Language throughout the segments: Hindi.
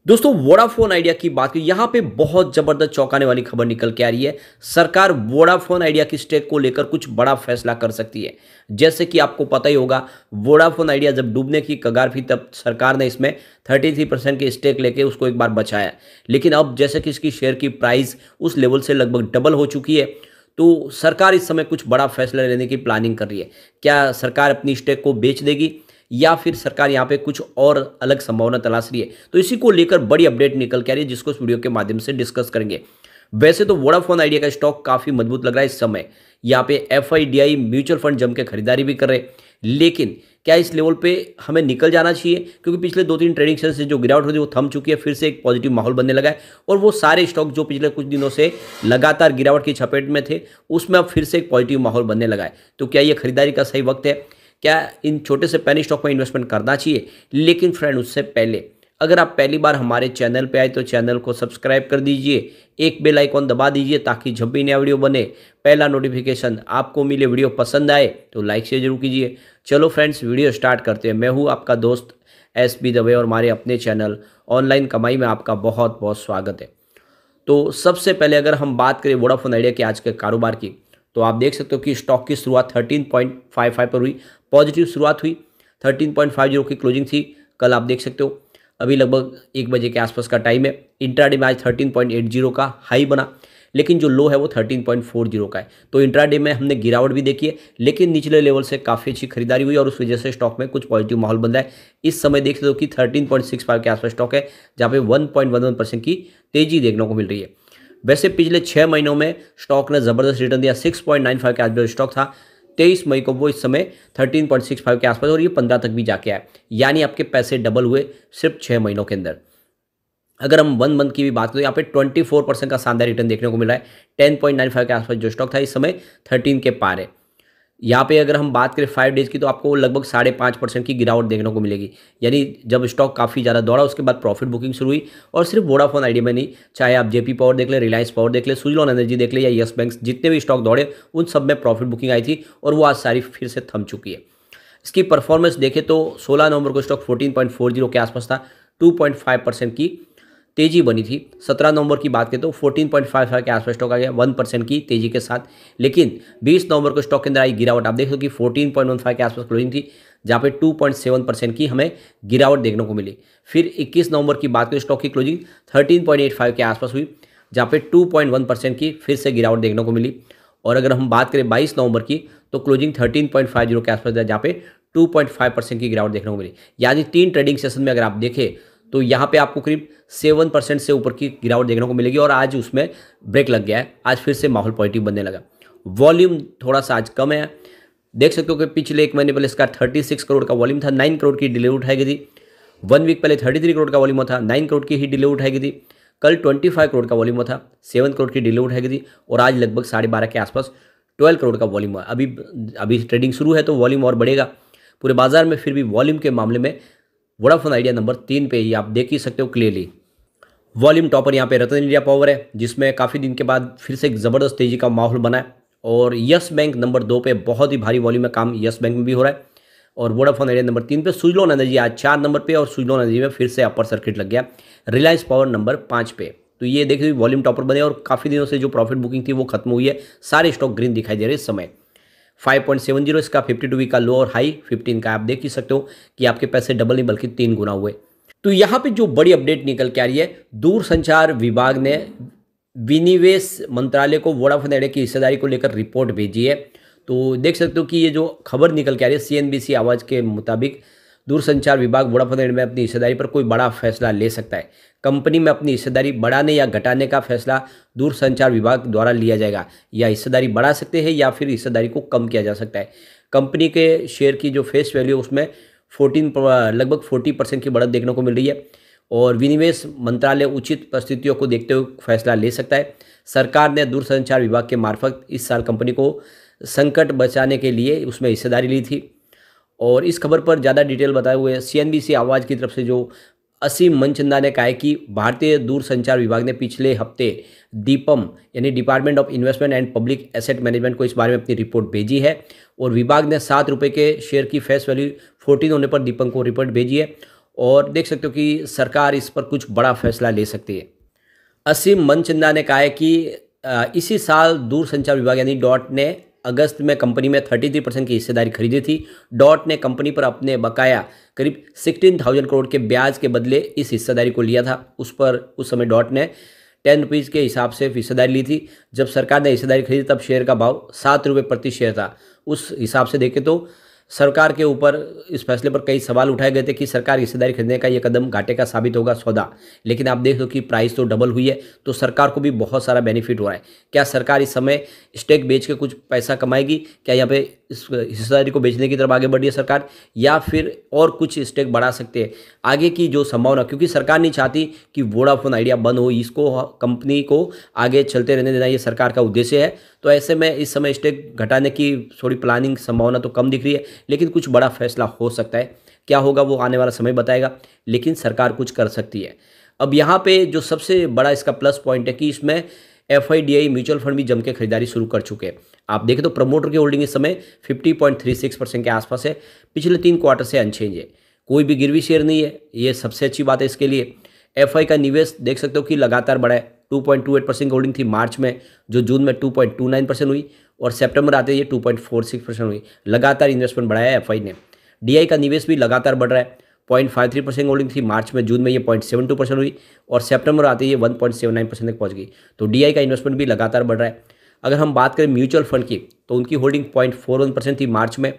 दोस्तों वोडाफोन आइडिया की बात की यहाँ पे बहुत जबरदस्त चौंकाने वाली खबर निकल के आ रही है। सरकार वोडाफोन आइडिया की स्टेक को लेकर कुछ बड़ा फैसला कर सकती है। जैसे कि आपको पता ही होगा, वोडाफोन आइडिया जब डूबने की कगार थी तब सरकार ने इसमें 33% की स्टेक लेके उसको एक बार बचाया। लेकिन अब जैसे कि इसकी शेयर की प्राइस उस लेवल से लगभग डबल हो चुकी है, तो सरकार इस समय कुछ बड़ा फैसला लेने की प्लानिंग कर रही है। क्या सरकार अपनी स्टेक को बेच देगी या फिर सरकार यहाँ पे कुछ और अलग संभावना तलाश रही है? तो इसी को लेकर बड़ी अपडेट निकल के आ रही है, जिसको इस वीडियो के माध्यम से डिस्कस करेंगे। वैसे तो वोडाफोन आइडिया का स्टॉक काफ़ी मजबूत लग रहा है इस समय। यहाँ पे एफआईडीआई म्यूचुअल फंड जम के खरीदारी भी कर रहे हैं। लेकिन क्या इस लेवल पे हमें निकल जाना चाहिए? क्योंकि पिछले 2-3 ट्रेडिंग सेशन से जो गिरावट होती है वो थम चुकी है, फिर से एक पॉजिटिव माहौल बनने लगा है। और वो सारे स्टॉक जो पिछले कुछ दिनों से लगातार गिरावट की चपेट में थे, उसमें अब फिर से एक पॉजिटिव माहौल बनने लगा है। तो क्या ये खरीदारी का सही वक्त है? क्या इन छोटे से पेनी स्टॉक में इन्वेस्टमेंट करना चाहिए? लेकिन फ्रेंड, उससे पहले अगर आप पहली बार हमारे चैनल पे आए तो चैनल को सब्सक्राइब कर दीजिए, एक बेल आइकॉन दबा दीजिए ताकि जब भी नया वीडियो बने पहला नोटिफिकेशन आपको मिले। वीडियो पसंद आए तो लाइक शेयर जरूर कीजिए। चलो फ्रेंड्स, वीडियो स्टार्ट करते हैं। मैं हूँ आपका दोस्त SB दवे और हमारे अपने चैनल ऑनलाइन कमाई में आपका बहुत बहुत स्वागत है। तो सबसे पहले अगर हम बात करें वोडाफोन आइडिया के आज के कारोबार की, तो आप देख सकते हो कि स्टॉक की शुरुआत 13.55 पर हुई। पॉजिटिव शुरुआत हुई, 13.50 की क्लोजिंग थी कल, आप देख सकते हो। अभी लगभग 1 बजे के आसपास का टाइम है। इंट्राडे में आज 13.80 का हाई बना, लेकिन जो लो है वो 13.40 का है। तो इंट्राडे में हमने गिरावट भी देखी है, लेकिन निचले लेवल से काफ़ी अच्छी खरीदारी हुई और उस वजह से स्टॉक में कुछ पॉजिटिव माहौल बन रहा है। इस समय देख सकते हो कि 13.65 के आसपास स्टॉक है, जहाँ पे 1.11% की तेजी देखने को मिल रही है। वैसे पिछले 6 महीनों में स्टॉक ने ज़बरदस्त रिटर्न दिया। 6.95 के आसपास स्टॉक था 23 मई को, वो इस समय 13.65 के आसपास और ये 15 तक भी जाके आया। यानी आपके पैसे डबल हुए सिर्फ 6 महीनों के अंदर। अगर हम 1 मंथ की भी बात करें, यहाँ पे 24% का शानदार रिटर्न देखने को मिल रहा है। 10.95 के आसपास जो स्टॉक था इस समय 13 के पार है। यहाँ पे अगर हम बात करें 5 डेज की, तो आपको लगभग 5.5% की गिरावट देखने को मिलेगी। यानी जब स्टॉक काफ़ी ज़्यादा दौड़ा उसके बाद प्रॉफिट बुकिंग शुरू हुई। और सिर्फ वोडाफोन आइडिया में नहीं, चाहे आप जेपी पावर देख ले, रिलायंस पावर देख ले, सुजलॉन एनर्जी देख ले या यस बैंक, जितने भी स्टॉक दौड़े उन सब में प्रॉफिट बुकिंग आई थी और वो आज सारी फिर से थम चुकी है। इसकी परफॉर्मेंस देखें तो 16 नवंबर को स्टॉक 14.40 के आसपास था, 2.5% की तेजी बनी थी। 17 नवंबर की बात करें तो 14.55 के आसपास स्टॉक आ गया 1% की तेजी के साथ। लेकिन 20 नवंबर को स्टॉक के अंदर आई गिरावट। आप देख सकते हो कि 14.15 के आसपास क्लोजिंग थी, जहाँ पे 2.7% की हमें गिरावट देखने को मिली। फिर 21 नवंबर की बात करें, स्टॉक की क्लोजिंग 13.85 के आसपास हुई, जहाँ पे 2.1% की फिर से गिरावट देखने को मिली। और अगर हम बात करें 22 नवंबर की, तो क्लोजिंग 13.50 के आसपास, जहाँ पे 2.5% की गिरावट देखने को मिली। यानी 3 ट्रेडिंग सेशन में अगर आप देखें तो यहाँ पे आपको करीब 7% से ऊपर की गिरावट देखने को मिलेगी और आज उसमें ब्रेक लग गया है। आज फिर से माहौल पॉजिटिव बनने लगा। वॉल्यूम थोड़ा सा आज कम है। देख सकते हो कि पिछले 1 महीने पहले इसका 36 करोड़ का वॉल्यूम था, 9 करोड़ की डिलीवरी उठाई गई थी। 1 वीक पहले 33 करोड़ का वॉल्यूम था, 9 करोड़ की ही डिलीवरी उठाई गई थी। कल 25 करोड़ का वॉल्यूम था, 7 करोड़ की डिलीवरी उठाई गई थी। और आज लगभग 12.5 के आसपास 12 करोड़ का वॉल्यूम हुआ। अभी ट्रेडिंग शुरू है तो वॉल्यूम और बढ़ेगा पूरे बाजार में। फिर भी वॉल्यूम के मामले में वोडाफोन आइडिया नंबर 3 पे ही आप देख ही सकते हो क्लियरली। वॉल्यूम टॉपर यहाँ पे रतन इंडिया पावर है, जिसमें काफ़ी दिन के बाद फिर से एक ज़बरदस्त तेजी का माहौल बना है। और यस बैंक नंबर 2 पे बहुत ही भारी वॉल्यूम में काम यस बैंक में भी हो रहा है। और वोडाफोन आइडिया नंबर 3 पे सुजलॉन एनर्जी आज 4 नंबर पे, और सुजलॉन एनर्जी में फिर से अपर सर्किट लग गया। रिलायंस पावर नंबर 5 पे। तो ये देखिए वॉल्यूम टॉपर बने और काफ़ी दिनों से जो प्रॉफिट बुकिंग थी वो खत्म हुई है। सारे स्टॉक ग्रीन दिखाई दे रहे हैं इस समय। 5.70 इसका 52 वीक का लो और हाई 15 का। आप देख ही सकते हो कि आपके पैसे डबल नहीं बल्कि 3 गुना हुए। तो यहाँ पे जो बड़ी अपडेट निकल के आ रही है, दूरसंचार विभाग ने विनिवेश मंत्रालय को वोडाफोन आइडिया की हिस्सेदारी को लेकर रिपोर्ट भेजी है। तो देख सकते हो कि ये जो खबर निकल के आ रही है, CNBC आवाज़ के मुताबिक दूरसंचार विभाग वोडाफोन आइडिया में अपनी हिस्सेदारी पर कोई बड़ा फैसला ले सकता है। कंपनी में अपनी हिस्सेदारी बढ़ाने या घटाने का फैसला दूरसंचार विभाग द्वारा लिया जाएगा। या हिस्सेदारी बढ़ा सकते हैं या फिर हिस्सेदारी को कम किया जा सकता है। कंपनी के शेयर की जो फेस वैल्यू उसमें लगभग 40% की बढ़त देखने को मिल रही है। और विनिवेश मंत्रालय उचित परिस्थितियों को देखते हुए फैसला ले सकता है। सरकार ने दूरसंचार विभाग के मार्फत इस साल कंपनी को संकट बचाने के लिए उसमें हिस्सेदारी ली थी। और इस खबर पर ज़्यादा डिटेल बताए हुए CNBC आवाज़ की तरफ से जो असीम मनचंदा ने कहा है कि भारतीय दूरसंचार विभाग ने पिछले हफ्ते डीपम यानी department of investment and public asset management को इस बारे में अपनी रिपोर्ट भेजी है। और विभाग ने 7 रुपये के शेयर की फेस वैल्यू 14 होने पर दीपम को रिपोर्ट भेजी है। और देख सकते हो कि सरकार इस पर कुछ बड़ा फैसला ले सकती है। असीम मनचंदा ने कहा है कि इसी साल दूरसंचार विभाग यानी डॉट ने अगस्त में कंपनी में 33% की हिस्सेदारी खरीदी थी। डॉट ने कंपनी पर अपने बकाया करीब 16,000 करोड़ के ब्याज के बदले इस हिस्सेदारी को लिया था। उस पर उस समय डॉट ने 10 रुपीज़ के हिसाब से हिस्सेदारी ली थी। जब सरकार ने हिस्सेदारी खरीदी तब शेयर का भाव 7 रुपये प्रति शेयर था। उस हिसाब से देखें तो सरकार के ऊपर इस फैसले पर कई सवाल उठाए गए थे कि सरकार हिस्सेदारी खरीदने का ये कदम घाटे का साबित होगा सौदा। लेकिन आप देख लो कि प्राइस तो डबल हुई है, तो सरकार को भी बहुत सारा बेनिफिट हो रहा है। क्या सरकार इस समय स्टेक बेच के कुछ पैसा कमाएगी? क्या यहाँ पे इस हिस्सेदारी को बेचने की तरफ आगे बढ़ रही है सरकार, या फिर और कुछ स्टेक बढ़ा सकते हैं? आगे की जो संभावना, क्योंकि सरकार नहीं चाहती कि वोडाफोन आइडिया बंद हो, इसको कंपनी को आगे चलते रहने देना ये सरकार का उद्देश्य है। तो ऐसे में इस समय स्टेक घटाने की थोड़ी प्लानिंग संभावना तो कम दिख रही है, लेकिन कुछ बड़ा फैसला हो सकता है। क्या होगा वो आने वाला समय बताएगा, लेकिन सरकार कुछ कर सकती है। अब यहाँ पे जो सबसे बड़ा इसका प्लस पॉइंट है कि इसमें FIDI म्यूचुअल फंड भी जम के खरीदारी शुरू कर चुके हैं। आप देखें तो प्रमोटर की होल्डिंग इस समय 50.36% के आसपास है, पिछले 3 क्वार्टर से अनचेंज है, कोई भी गिरवी शेयर नहीं है। ये सबसे अच्छी बात है इसके लिए। FI का निवेश देख सकते हो कि लगातार बढ़ा है। 2.28% होल्डिंग थी मार्च में, जो जून में 2.29% हुई, और सितंबर आते ये 2.46% हुई। लगातार इन्वेस्टमेंट बढ़ाया है FI ने। DI का निवेश भी लगातार बढ़ रहा है। 0.53% होल्डिंग थी मार्च में, जून में ये 0.72% हुई, और सितंबर आते ये 1.79% तक पहुंच गई। तो DI का इन्वेस्टमेंट भी लगातार बढ़ रहा है। अगर हम बात करें म्यूचुअल फंड की, तो उनकी होल्डिंग 0.41% थी मार्च में,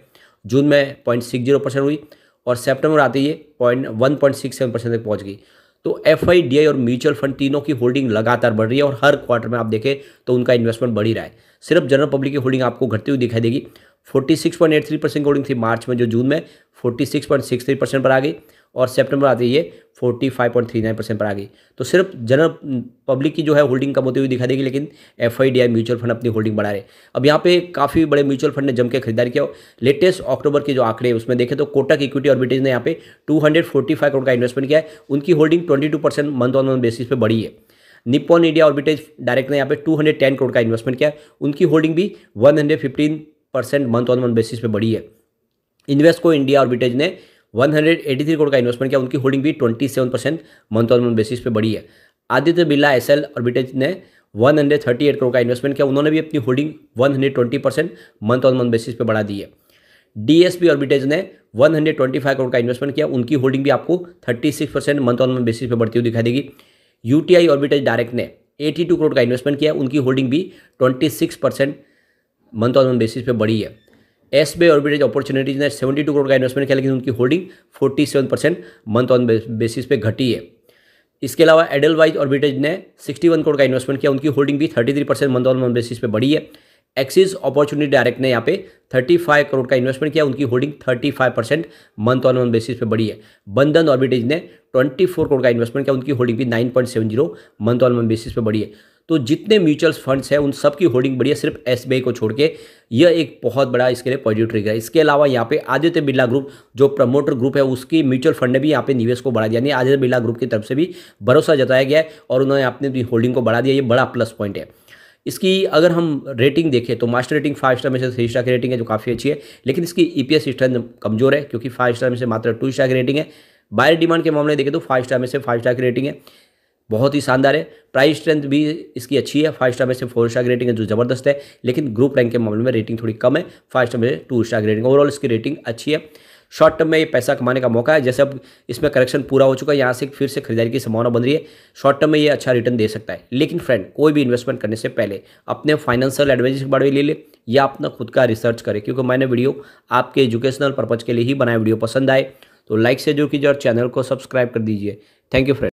जून में 0.60% हुई, और सितंबर आते ये 1.67% तक पहुँच गई। तो FIDI और म्यूचुअल फंड तीनों की होल्डिंग लगातार बढ़ रही है, और हर क्वार्टर में आप देखें तो उनका इन्वेस्टमेंट बढ़ ही रहा है। सिर्फ जनरल पब्लिक की होल्डिंग आपको घटती हुई दिखाई देगी। 46.83% होल्डिंग थी मार्च में, जो जून में 46.63% पर आ गई, और सितंबर आते ये 45.39% पर आ गई। तो सिर्फ जनरल पब्लिक की जो है होल्डिंग कम होती हुई दिखाई देगी, लेकिन FIDI म्यूचुअल फंड अपनी होल्डिंग बढ़ा रहे। अब यहाँ पे काफ़ी बड़े म्यूचुअल फंड ने जम के खरीदारी किया। लेटेस्ट अक्टूबर के जो आंकड़े हैं उसमें देखें तो कोटक इक्विटी आर्बिट्रेज ने यहाँ पे 245 करोड़ का इन्वेस्टमेंट किया है। उनकी holding 22% month on month basis पे बढ़ी है। निप्पॉन इंडिया आर्बिट्रेज डायरेक्ट ने यहाँ पे 210 करोड़ का इन्वेस्टमेंट किया है। उनकी होल्डिंग भी 115% मंथ ऑन मंथ बेसिस पे बढ़ी है। इन्वेस्टको इंडिया आर्बिट्रेज ने 183 करोड़ का इन्वेस्टमेंट किया, उनकी होल्डिंग भी 27% मंथ ऑन मंथ बेसिस पे बढ़ी है। आदित्य बिरला SL आर्बिट्रेज ने 138 करोड़ का इन्वेस्टमेंट किया, उन्होंने भी अपनी holding 120% month on month basis पे बढ़ा दी है। DSP आर्बिट्रेज ने 125 करोड़ का इन्वेस्टमेंट किया, उनकी होल्डिंग भी आपको 36% मंथ ऑन मंथ बेसिस पे बढ़ती हुई दिखाई देगी। UTI आर्बिट्रेज डायरेक्ट ने 82 करोड़ का इन्वेस्टमेंट किया, उनकी होल्डिंग भी 26% मंथ ऑन मंथ बेसिस पे बढ़ी है। SBI आर्बिट्रेज अपॉर्चुनिटीज ने 72 करोड़ का इन्वेस्टमेंट किया, लेकिन उनकी होल्डिंग 47% मंथ ऑन बेसिस पे घटी है। इसके अलावा एडलवाइज आर्बिट्रेज ने 61 करोड़ का इन्वेस्टमेंट किया, उनकी होल्डिंग भी 33% मंथ ऑन मंथ बेसिस पे बढ़ी है। एक्सिस अपॉर्चुनिटी डायरेक्ट ने यहाँ पे 35 करोड़ का इन्वेस्टमेंट किया, उनकी holding 35% month on month basis पे बढ़ी है। बंधन आर्बिट्रेज ने 24 करोड़ का इन्वेस्टमेंट किया, उनकी होल्डिंग भी 9.70 मंथ ऑन मंथ बेसिस पे बढ़ी है। तो जितने म्यूचुअल फंड्स हैं उन सब की होल्डिंग बढ़ी है, सिर्फ SBI को छोड़ के। यह एक बहुत बड़ा इसके लिए पॉजिटिव ट्रिगर है। इसके अलावा यहाँ पे आदित्य बिरला ग्रुप जो प्रमोटर ग्रुप है उसकी म्यूचुअल फंड ने भी यहाँ पे निवेश को बढ़ा दिया, यानी आदित्य बिरला ग्रुप की तरफ से भी भरोसा जताया गया है और उन्होंने अपनी होल्डिंग को बढ़ा दिया। ये बड़ा प्लस पॉइंट है। इसकी अगर हम रेटिंग देखें तो मास्टर रेटिंग 5 स्टार में से 3 स्टार की रेटिंग है, जो काफ़ी अच्छी है, लेकिन इसकी EPS स्ट्रेंथ कमजोर है, क्योंकि 5 स्टार में से मात्र 2 स्टार की रेटिंग है। बायर डिमांड के मामले में देखें तो 5 स्टार में से 5 स्टार की रेटिंग है, बहुत ही शानदार है। प्राइस स्ट्रेंथ भी इसकी अच्छी है, 5 स्टार में से 4 स्टार की रेटिंग है, जो ज़बरदस्त है। लेकिन ग्रुप रैंक के मामले में रेटिंग थोड़ी कम है, 5 स्टार में से 2 स्टार की रेटिंग। ओवरऑल इसकी रेटिंग अच्छी है। शॉर्ट टर्म में ये पैसा कमाने का मौका है, जैसे अब इसमें करेक्शन पूरा हो चुका है, यहाँ से फिर से खरीदारी की संभावना बन रही है। शॉर्ट टर्म में ये अच्छा रिटर्न दे सकता है। लेकिन फ्रेंड, कोई भी इन्वेस्टमेंट करने से पहले अपने फाइनेंशियल एडवाइजर के बारे में ले ले या अपना खुद का रिसर्च करें, क्योंकि मैंने वीडियो आपके एजुकेशनल पर्पज़ के लिए ही बनाया। वीडियो पसंद आए तो लाइक से जरूर कीजिए और चैनल को सब्सक्राइब कर दीजिए। Thank you friend.